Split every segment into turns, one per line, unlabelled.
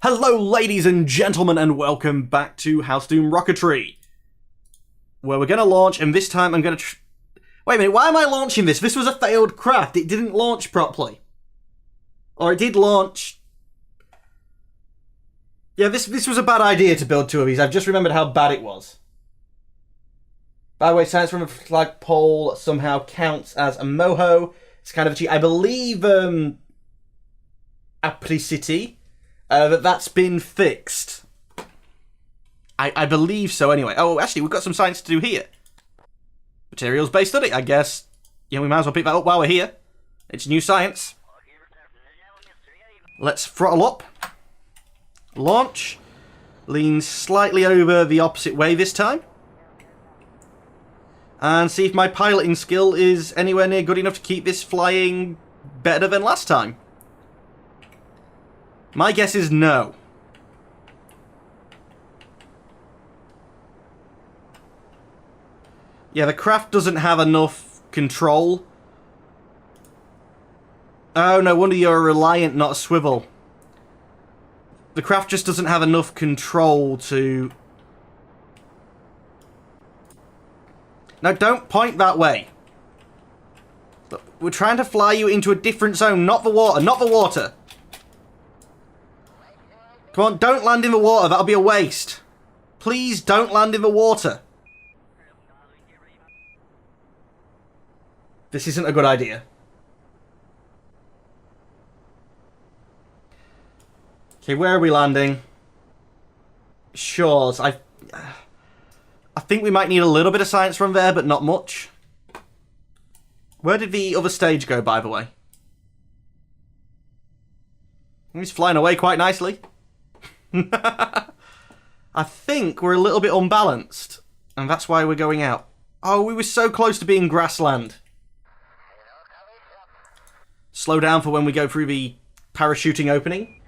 Hello ladies and gentlemen and welcome back to House Doom Rocketry, where we're going to launch, and this time I'm going to wait a minute, why am I launching this? This was a failed craft. It didn't launch properly. Or it did launch. Yeah, this was a bad idea to build two of these. I've just remembered how bad it was. By the way, science from a flagpole somehow counts as a moho. It's kind of a cheat. I believe Apricity. That's been fixed. I believe so anyway. Oh, actually, we've got some science to do here. Materials-based study, I guess. Yeah, we might as well pick that up while we're here. It's new science. Let's throttle up. Launch. Lean slightly over the opposite way this time. And see if my piloting skill is anywhere near good enough to keep this flying better than last time. My guess is no. Yeah, the craft doesn't have enough control. Oh, no wonder you're a reliant, not a swivel. The craft just doesn't have enough control to... Now, don't point that way. We're trying to fly you into a different zone, not the water, not the water. Come on, don't land in the water, that'll be a waste. Please don't land in the water. This isn't a good idea. Okay, where are we landing? Shores. I think we might need a little bit of science from there, but not much. Where did the other stage go, by the way? He's flying away quite nicely. I think we're a little bit unbalanced, and that's why we're going out. Oh, we were so close to being grassland. Slow down for when we go through the parachuting opening.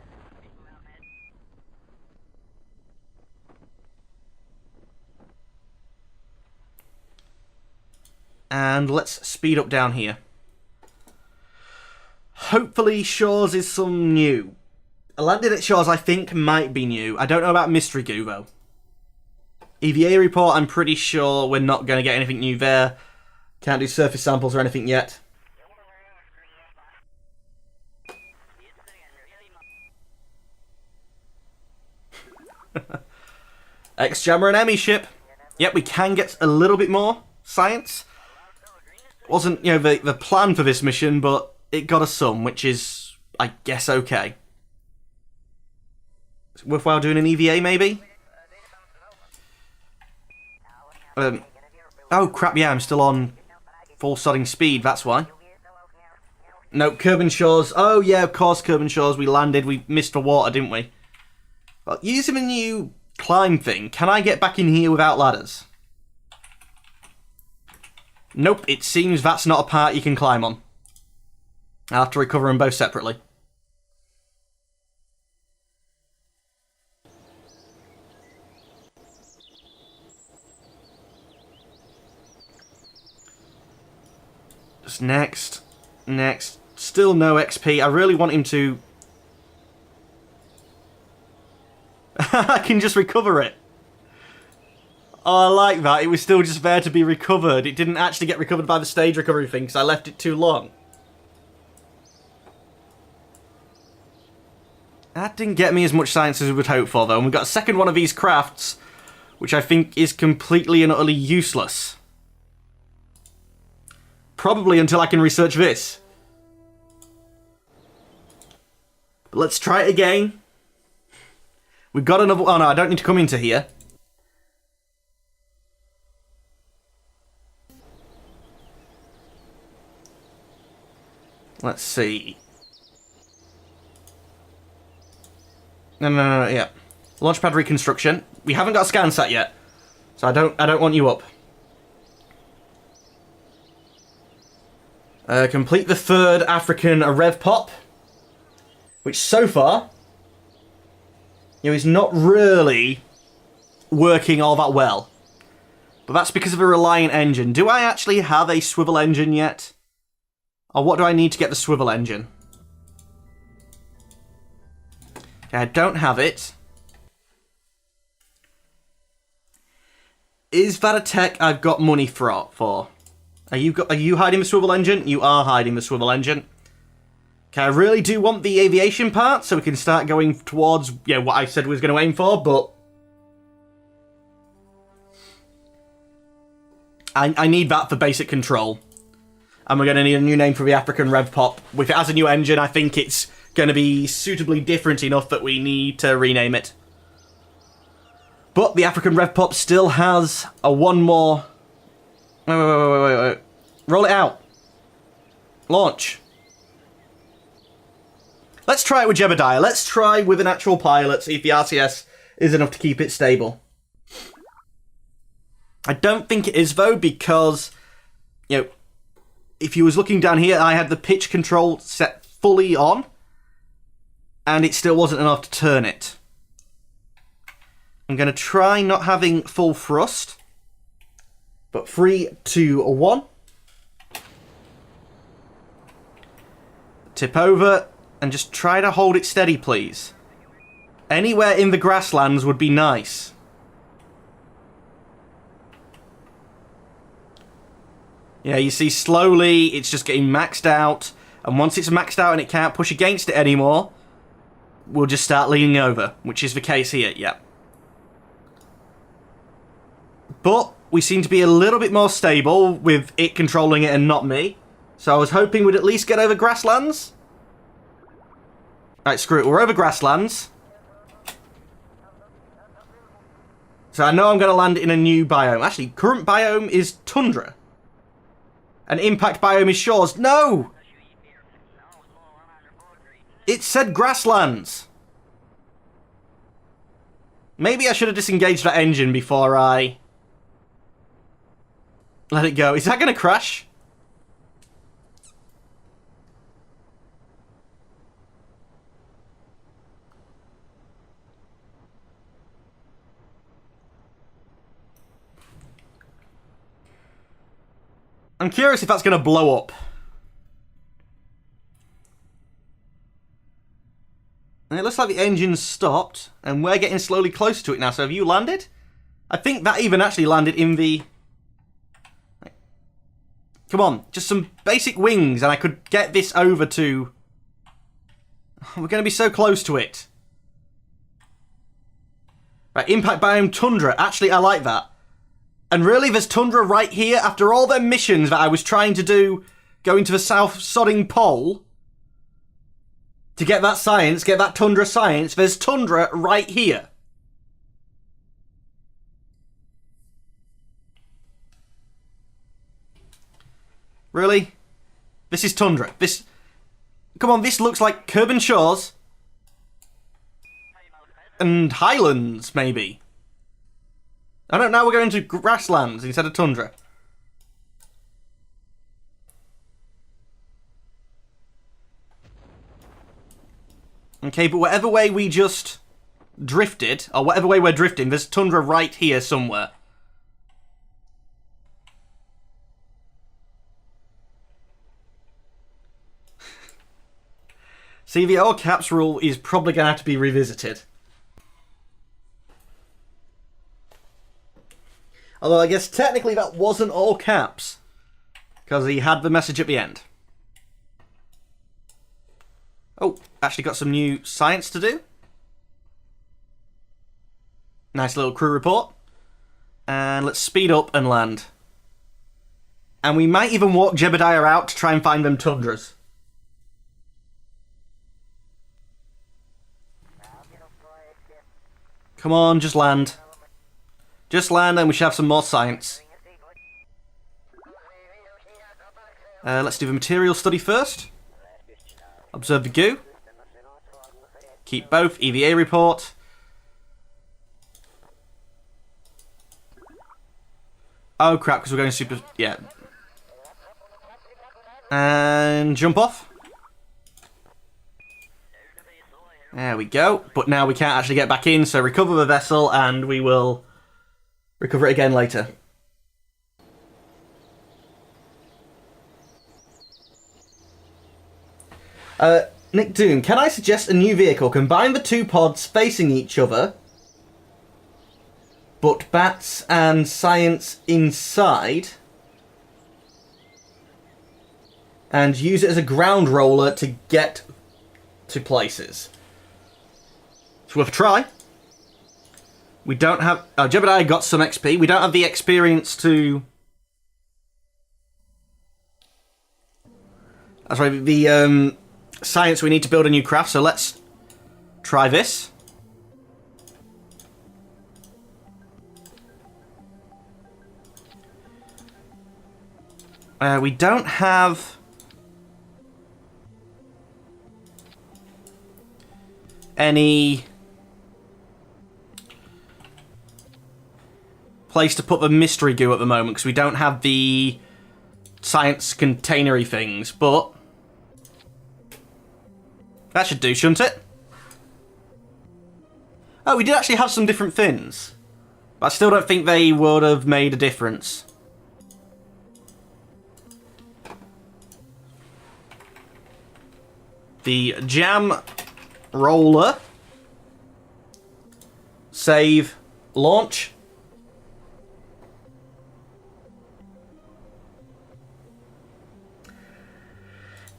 And let's speed up down here. Hopefully Shores is some new. Landing at Shores, I think, might be new. I don't know about Mystery Goo, though. EVA report, I'm pretty sure we're not going to get anything new there. Can't do surface samples or anything yet. X-Jammer and Emmy ship. Yep, we can get a little bit more science. Wasn't, you know, the plan for this mission, but it got us some, which is, I guess, okay. It's worthwhile doing an EVA, maybe? Oh, crap, yeah, I'm still on full sodding speed, that's why. Nope, Kerbal Shores. Oh, yeah, of course, Kerbal Shores. We landed, we missed the water, didn't we? Well, using the new climb thing, can I get back in here without ladders? Nope, it seems that's not a part you can climb on. I'll have to recover them both separately. Just next. Still no XP. I really want him to... I can just recover it. Oh, I like that. It was still just there to be recovered. It didn't actually get recovered by the stage recovery thing because I left it too long. That didn't get me as much science as we would hope for, though. And we've got a second one of these crafts, which I think is completely and utterly useless. Probably until I can research this. But let's try it again. We've got another... Oh, no, I don't need to come into here. Let's see. No, yeah. Launchpad reconstruction. We haven't got a SCANsat yet, so I don't want you up. Complete the third African rev pop, which so far, you know, is not really working all that well. But that's because of a reliant engine. Do I actually have a swivel engine yet? Or what do I need to get the swivel engine? Okay, I don't have it. Is that a tech I've got money for? Are you hiding the swivel engine? You are hiding the swivel engine. Okay, I really do want the aviation part so we can start going towards what I said we was going to aim for, but I need that for basic control. And we're going to need a new name for the African Rev Pop. If it has a new engine, I think it's going to be suitably different enough that we need to rename it. But the African Rev Pop still has a one more... Wait. Roll it out. Launch. Let's try it with Jebediah. Let's try with an actual pilot, see if the RCS is enough to keep it stable. I don't think it is, though, because, if you was looking down here, I had the pitch control set fully on, and it still wasn't enough to turn it. I'm going to try not having full thrust, but 3, 2, 1. Tip over, and just try to hold it steady, please. Anywhere in the grasslands would be nice. Yeah, you see, slowly, it's just getting maxed out. And once it's maxed out and it can't push against it anymore, we'll just start leaning over, which is the case here, yeah. But we seem to be a little bit more stable with it controlling it and not me. So I was hoping we'd at least get over grasslands. Right, screw it, we're over grasslands. So I know I'm going to land in a new biome. Actually, current biome is tundra. And impact biome is shores. No! It said grasslands. Maybe I should have disengaged that engine before I let it go. Is that going to crash? I'm curious if that's going to blow up. And it looks like the engine's stopped, and we're getting slowly closer to it now. So have you landed? I think that even actually landed in the... Come on, just some basic wings, and I could get this over to... We're going to be so close to it. Right, impact biome tundra. Actually, I like that. And really, there's tundra right here. After all the missions that I was trying to do, going to the South Sodding Pole, to get that science, get that tundra science, there's tundra right here. Really? This is tundra. This... Come on, this looks like Kerbal Shores. And Highlands, maybe. I don't know, now we're going to grasslands instead of tundra. Okay, but whatever way we just drifted, or whatever way we're drifting, there's tundra right here somewhere. See, the all caps rule is probably going to have to be revisited. Although I guess technically that wasn't all caps, because he had the message at the end. Oh, actually got some new science to do. Nice little crew report. And let's speed up and land. And we might even walk Jebediah out to try and find them tundras. Come on, just land. Just land and we should have some more science. Let's do the material study first. Observe the goo. Keep both. EVA report. Oh crap, because we're going super... Yeah. And jump off. There we go. But now we can't actually get back in, so recover the vessel and we will recover it again later. DrNickDoom, can I suggest a new vehicle? Combine the two pods facing each other, but bats and science inside, and use it as a ground roller to get to places. It's worth a try. We don't have... Oh, Jebediah got some XP. We don't have the experience to... That's right, the science we need to build a new craft, so let's try this. We don't have any place to put the mystery goo at the moment because we don't have the science containery things, but that should do, shouldn't it? Oh, we did actually have some different things, but I still don't think they would have made a difference. The jam roller. Save. Launch.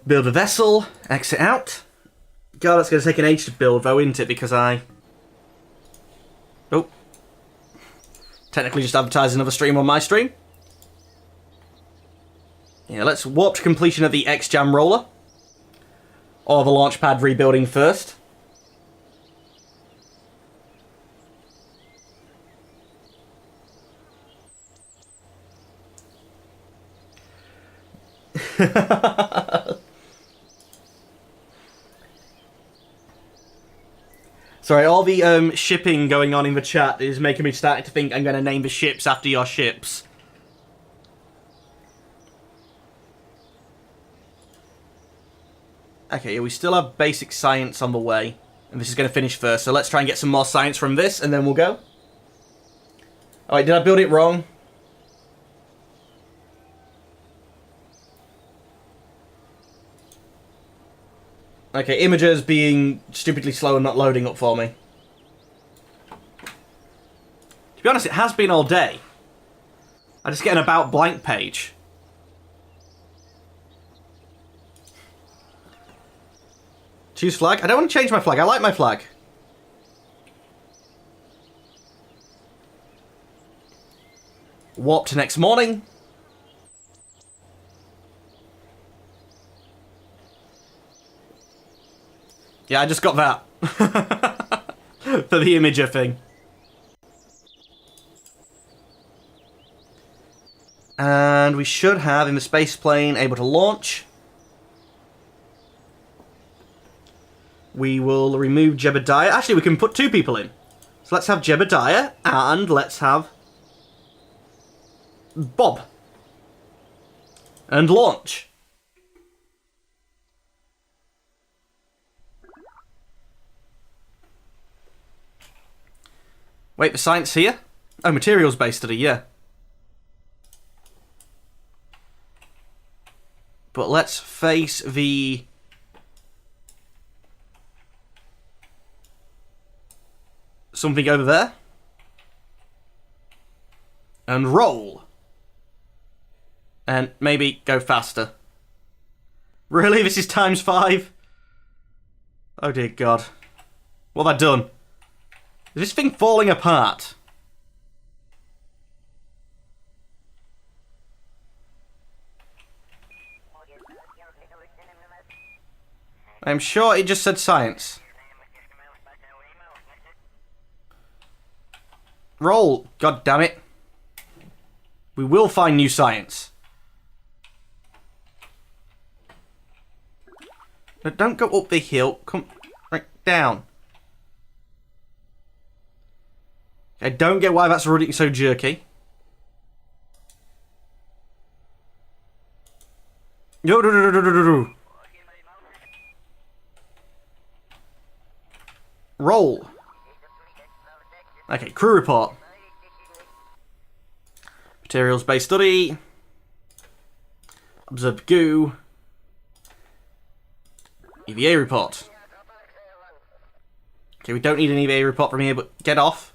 Build a vessel. Exit out. God, that's going to take an age to build, though, isn't it? Because I... Oh. Technically just advertised another stream on my stream. Yeah, let's warp to completion of the X-Jam roller. Or the launch pad rebuilding first. Sorry, all the shipping going on in the chat is making me start to think I'm going to name the ships after your ships. Okay, yeah, we still have basic science on the way. And this is going to finish first, so let's try and get some more science from this, and then we'll go. Alright, did I build it wrong? Okay, imagers being stupidly slow and not loading up for me. To be honest, it has been all day. I just get an about blank page. Choose flag? I don't want to change my flag. I like my flag. Warp to next morning. Yeah, I just got that. For the imager thing. And we should have in the space plane able to launch. We will remove Jebediah. Actually, we can put two people in. So let's have Jebediah and let's have Bob. And launch. Wait, the science here? Oh, materials-based study, yeah. But let's face the... something over there. And roll. And maybe go faster. Really? This is ×5? Oh dear God. What have I done? Is this thing falling apart? I'm sure it just said science. Roll! God damn it. We will find new science. No, don't go up the hill. Come right down. I don't get why that's running so jerky. Roll. Okay, crew report. Materials-based study. Observe goo. EVA report. Okay, we don't need an EVA report from here, but get off.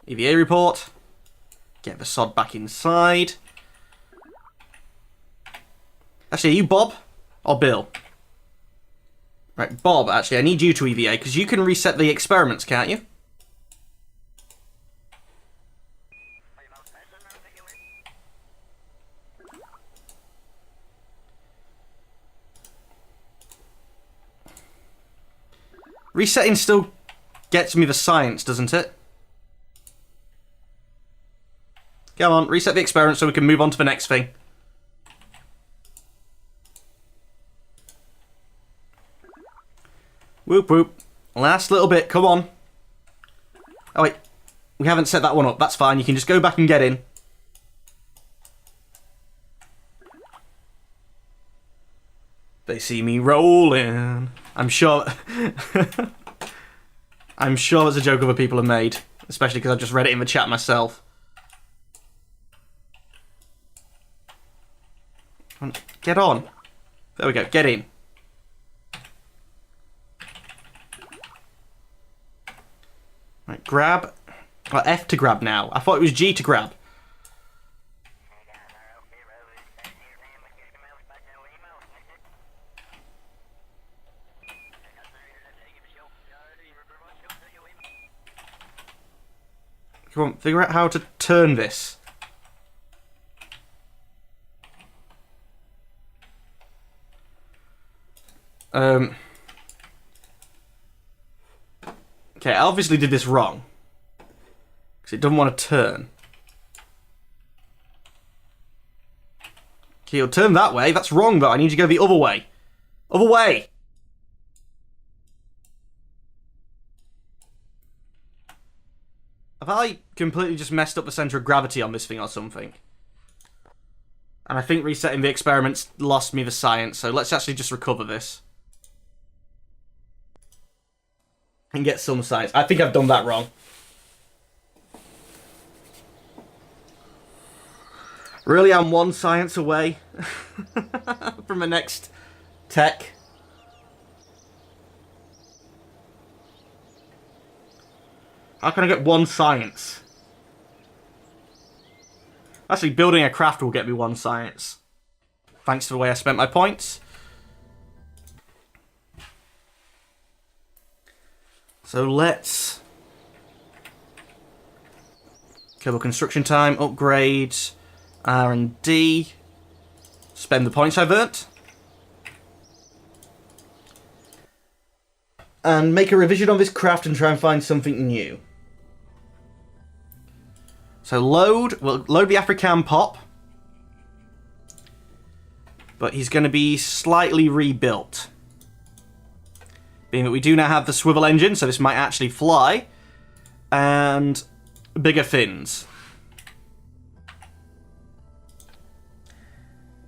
EVA report. Get the sod back inside. Actually, are you Bob or Bill? Right, Bob, actually, I need you to EVA, because you can reset the experiments, can't you? Resetting still gets me the science, doesn't it? Come on, reset the experiment so we can move on to the next thing. Whoop whoop. Last little bit, come on. Oh wait, we haven't set that one up. That's fine, you can just go back and get in. They see me rolling. I'm sure... I'm sure that's a joke other people have made. Especially because I've just read it in the chat myself. Get on. There we go, get in. Right, grab. Oh, F to grab now. I thought it was G to grab. Come on, figure out how to turn this. Okay, I obviously did this wrong. Because it doesn't want to turn. Okay, you'll turn that way. That's wrong, though. I need you to go the other way. Other way! Have I completely just messed up the centre of gravity on this thing or something? And I think resetting the experiments lost me the science, so let's actually just recover this. And get some science. I think I've done that wrong. Really, I'm one science away from the next tech. How can I get one science? Actually, building a craft will get me one science. Thanks to the way I spent my points. So let's... Kerbal Construction Time, upgrades, R&D. Spend the points I've earned. And make a revision of this craft and try and find something new. So load, we'll load the African pop. But he's going to be slightly rebuilt. Being that we do now have the swivel engine, so this might actually fly. And bigger fins.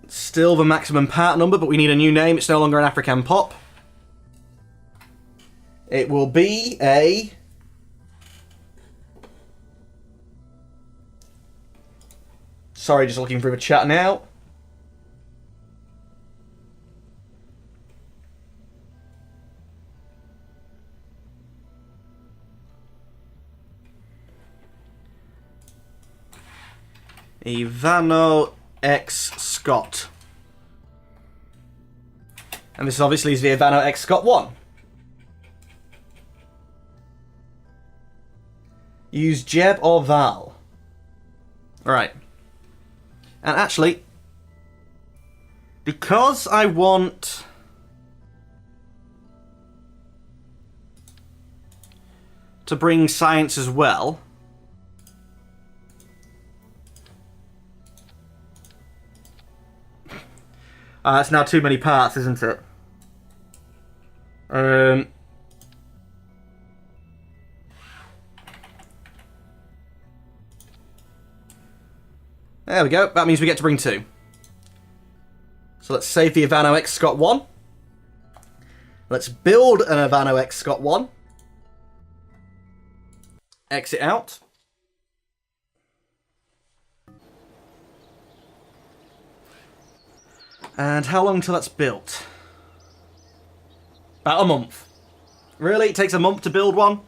Still the maximum part number, but we need a new name. It's no longer an African pop. It will be a... Sorry, just looking through the chat now. Ivano X Scott. And this obviously is the Ivano X Scott 1. Use Jeb or Val. Alright. And actually, because I want to bring science as well, it's now too many parts, isn't it? There we go. That means we get to bring 2. So let's save the Ivano X Scott 1. Let's build an Ivano X Scott 1. Exit out. And how long till that's built? About a month. Really? It takes a month to build one?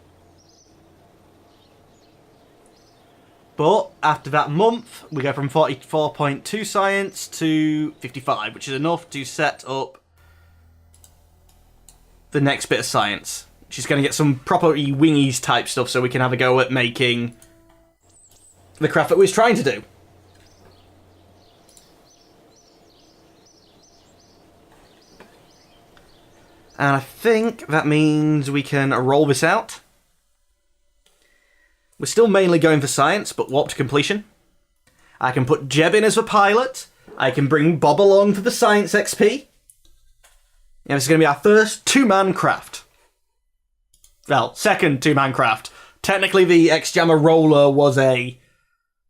But after that month, we go from 44.2 science to 55, which is enough to set up the next bit of science. She's going to get some proper wingies type stuff so we can have a go at making the craft that we was trying to do. And I think that means we can roll this out. We're still mainly going for science, but warp to completion. I can put Jeb in as a pilot. I can bring Bob along for the science XP. Yeah, this is going to be our first two-man craft. Well, second two-man craft. Technically, the X-Jammer roller was a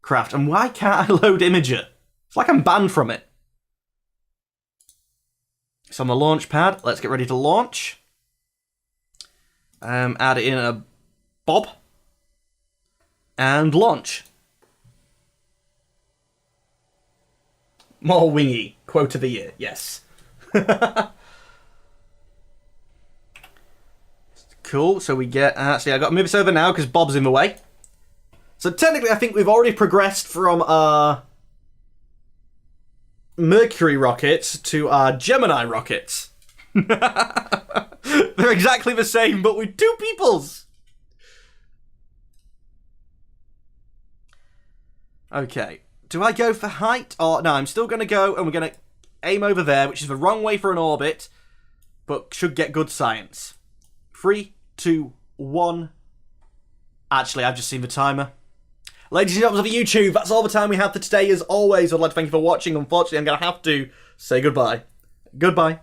craft. And why can't I load Imager? It's like I'm banned from it. It's on the launch pad. Let's get ready to launch. Add in a Bob. And launch. More wingy. Quote of the year. Yes. Cool. So we get... Actually, I've got to move this over now because Bob's in the way. So technically, I think we've already progressed from our Mercury rockets to our Gemini rockets. They're exactly the same, but with two peoples. Okay. Do I go for height? Or no, I'm still going to go and we're going to aim over there, which is the wrong way for an orbit, but should get good science. 3, 2, 1. Actually, I've just seen the timer. Ladies and gentlemen of YouTube, that's all the time we have for today. As always, I'd like to thank you for watching. Unfortunately, I'm going to have to say goodbye. Goodbye.